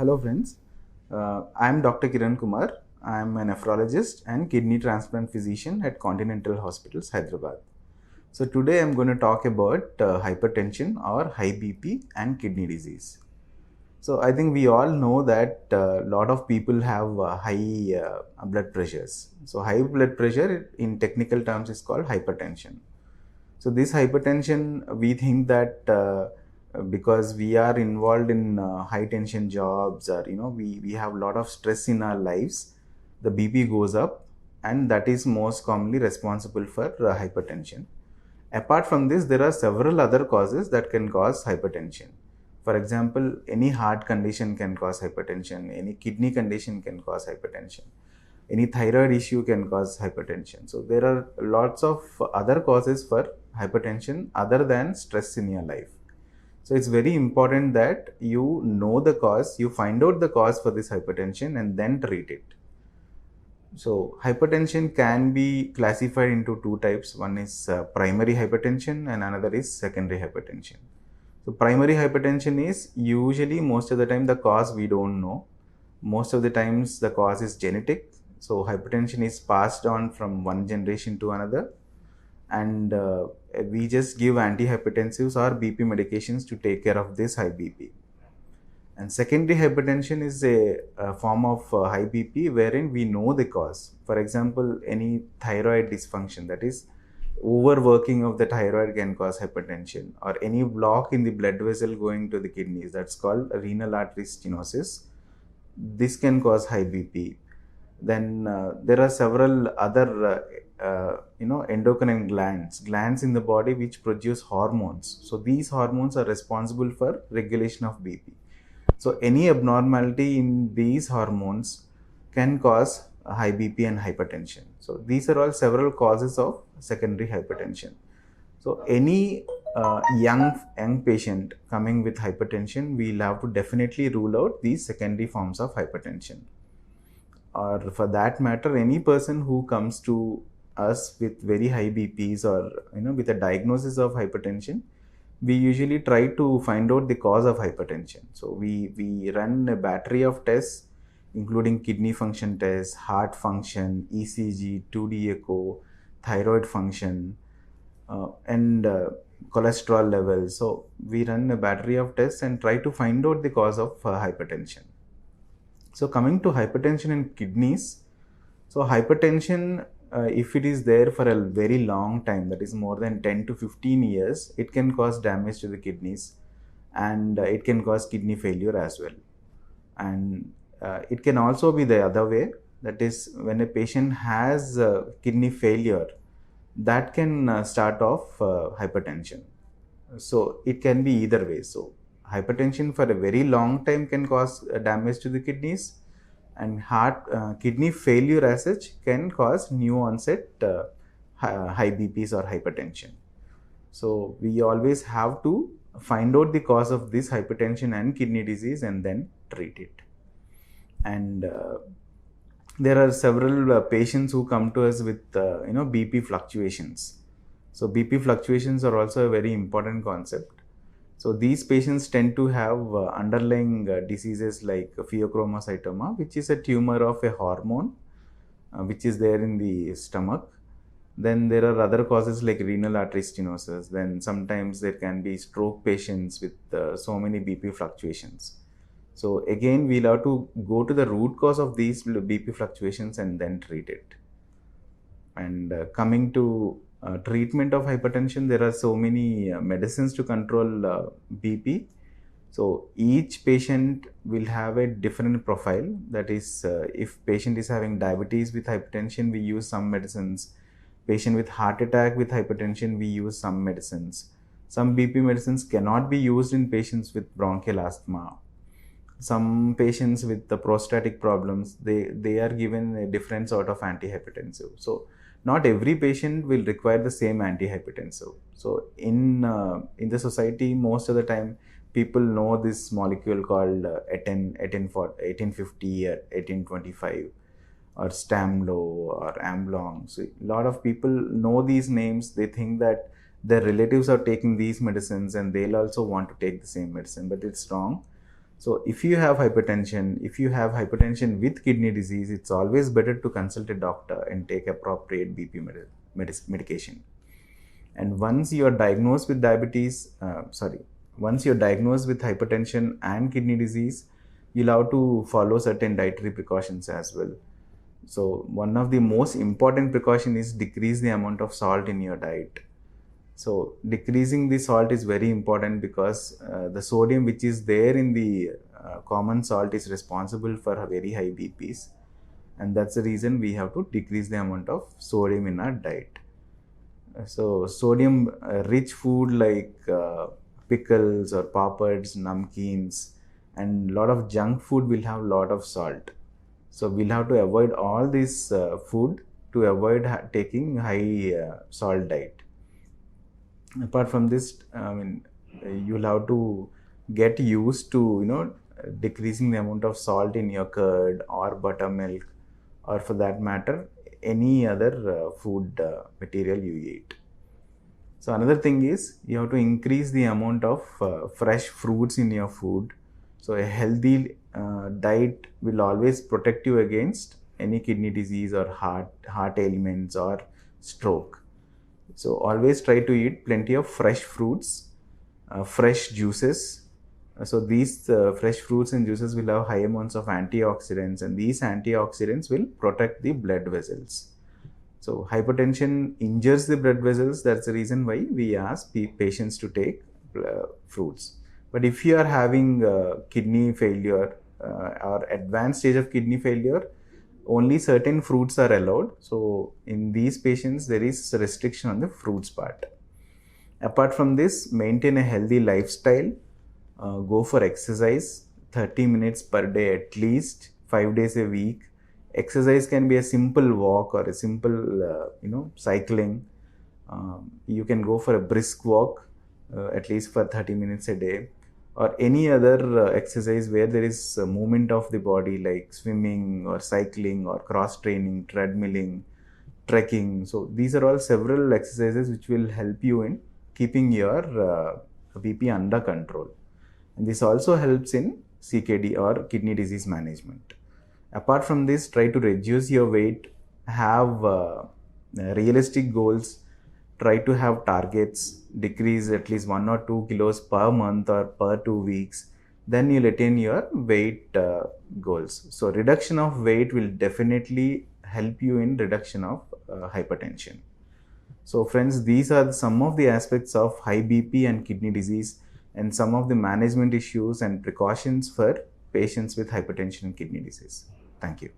Hello friends, I am Dr. Kiran Kumar. I am a nephrologist and kidney transplant physician at Continental Hospitals, Hyderabad. So today I am going to talk about hypertension or high BP and kidney disease. So I think we all know that a lot of people have high blood pressures. So high blood pressure in technical terms is called hypertension. So this hypertension, we think that because we are involved in high tension jobs, or we have a lot of stress in our lives, the BP goes up, and that is most commonly responsible for hypertension. Apart from this, there are several other causes that can cause hypertension. For example, any heart condition can cause hypertension, any kidney condition can cause hypertension, any thyroid issue can cause hypertension. So there are lots of other causes for hypertension other than stress in your life. So it's very important that you know the cause, you find out the cause for this hypertension and then treat it. So hypertension can be classified into two types. One is primary hypertension and another is secondary hypertension. So primary hypertension is usually most of the time the cause we don't know. Most of the times the cause is genetic. So hypertension is passed on from one generation to another, and we just give antihypertensives or BP medications to take care of this high BP. And secondary hypertension is a form of high BP wherein we know the cause. For example, any thyroid dysfunction, that is overworking of the thyroid, can cause hypertension, or any block in the blood vessel going to the kidneys, that's called renal artery stenosis. This can cause high BP. Then there are several other endocrine glands in the body which produce hormones. So these hormones are responsible for regulation of BP. So any abnormality in these hormones can cause high BP and hypertension. So these are all several causes of secondary hypertension. So any young patient coming with hypertension, we'll have to definitely rule out these secondary forms of hypertension. Or for that matter, any person who comes to us with very high BPs or with a diagnosis of hypertension, we usually try to find out the cause of hypertension. So we run a battery of tests, including kidney function tests, heart function, ECG, 2D echo, thyroid function, and cholesterol levels. So we run a battery of tests and try to find out the cause of hypertension. So coming to hypertension in kidneys, so hypertension, if it is there for a very long time, that is more than 10 to 15 years, it can cause damage to the kidneys, and it can cause kidney failure as well. And it can also be the other way, that is when a patient has kidney failure, that can start off hypertension. So it can be either way. So hypertension for a very long time can cause damage to the kidneys, and kidney failure as such can cause new onset high BPs or hypertension. So we always have to find out the cause of this hypertension and kidney disease and then treat it. And there are several patients who come to us with BP fluctuations. So BP fluctuations are also a very important concept. So these patients tend to have underlying diseases like pheochromocytoma, which is a tumor of a hormone which is there in the stomach. Then there are other causes like renal artery stenosis. Then sometimes there can be stroke patients with so many BP fluctuations. So again, we'll have to go to the root cause of these BP fluctuations and then treat it. And coming to treatment of hypertension, there are so many medicines to control BP. So each patient will have a different profile. That is, if patient is having diabetes with hypertension, we use some medicines. Patient with heart attack with hypertension, we use some medicines. Some BP medicines cannot be used in patients with bronchial asthma. Some patients with the prostatic problems, they are given a different sort of antihypertensive. So not every patient will require the same antihypertensive. So in the society, most of the time, people know this molecule called 1850 or 1825 or Stamlo or Amlong. So a lot of people know these names. They think that their relatives are taking these medicines and they'll also want to take the same medicine, but it's wrong. So if you have hypertension with kidney disease, it's always better to consult a doctor and take appropriate BP medication. And once you are diagnosed with once you're diagnosed with hypertension and kidney disease, you'll have to follow certain dietary precautions as well. So one of the most important precaution is decrease the amount of salt in your diet. So decreasing the salt is very important because the sodium which is there in the common salt is responsible for a very high BPs, and that's the reason we have to decrease the amount of sodium in our diet. So sodium rich food like pickles or papads, namkeens, and lot of junk food will have lot of salt. So we'll have to avoid all this food to avoid taking high salt diet. Apart from this, you'll have to get used to decreasing the amount of salt in your curd or buttermilk, or for that matter any other food material you eat. So another thing is you have to increase the amount of fresh fruits in your food. So a healthy diet will always protect you against any kidney disease or heart ailments or stroke. So always try to eat plenty of fresh fruits, fresh juices. So these fresh fruits and juices will have high amounts of antioxidants, and these antioxidants will protect the blood vessels. So hypertension injures the blood vessels. That's the reason why we ask patients to take fruits. But if you are having kidney failure or advanced stage of kidney failure, only certain fruits are allowed. So in these patients, there is a restriction on the fruits part. Apart from this, maintain a healthy lifestyle. Go for exercise 30 minutes per day at least, 5 days a week. Exercise can be a simple walk or a simple cycling. You can go for a brisk walk at least for 30 minutes a day, or any other exercise where there is a movement of the body like swimming or cycling or cross training, treadmilling, trekking. So these are all several exercises which will help you in keeping your BP under control. And this also helps in CKD or kidney disease management. Apart from this, try to reduce your weight, have realistic goals, try to have targets, decrease at least 1 or 2 kilos per month or per 2 weeks. Then you'll attain your weight goals. So reduction of weight will definitely help you in reduction of hypertension. So friends, these are some of the aspects of high BP and kidney disease, and some of the management issues and precautions for patients with hypertension and kidney disease. Thank you.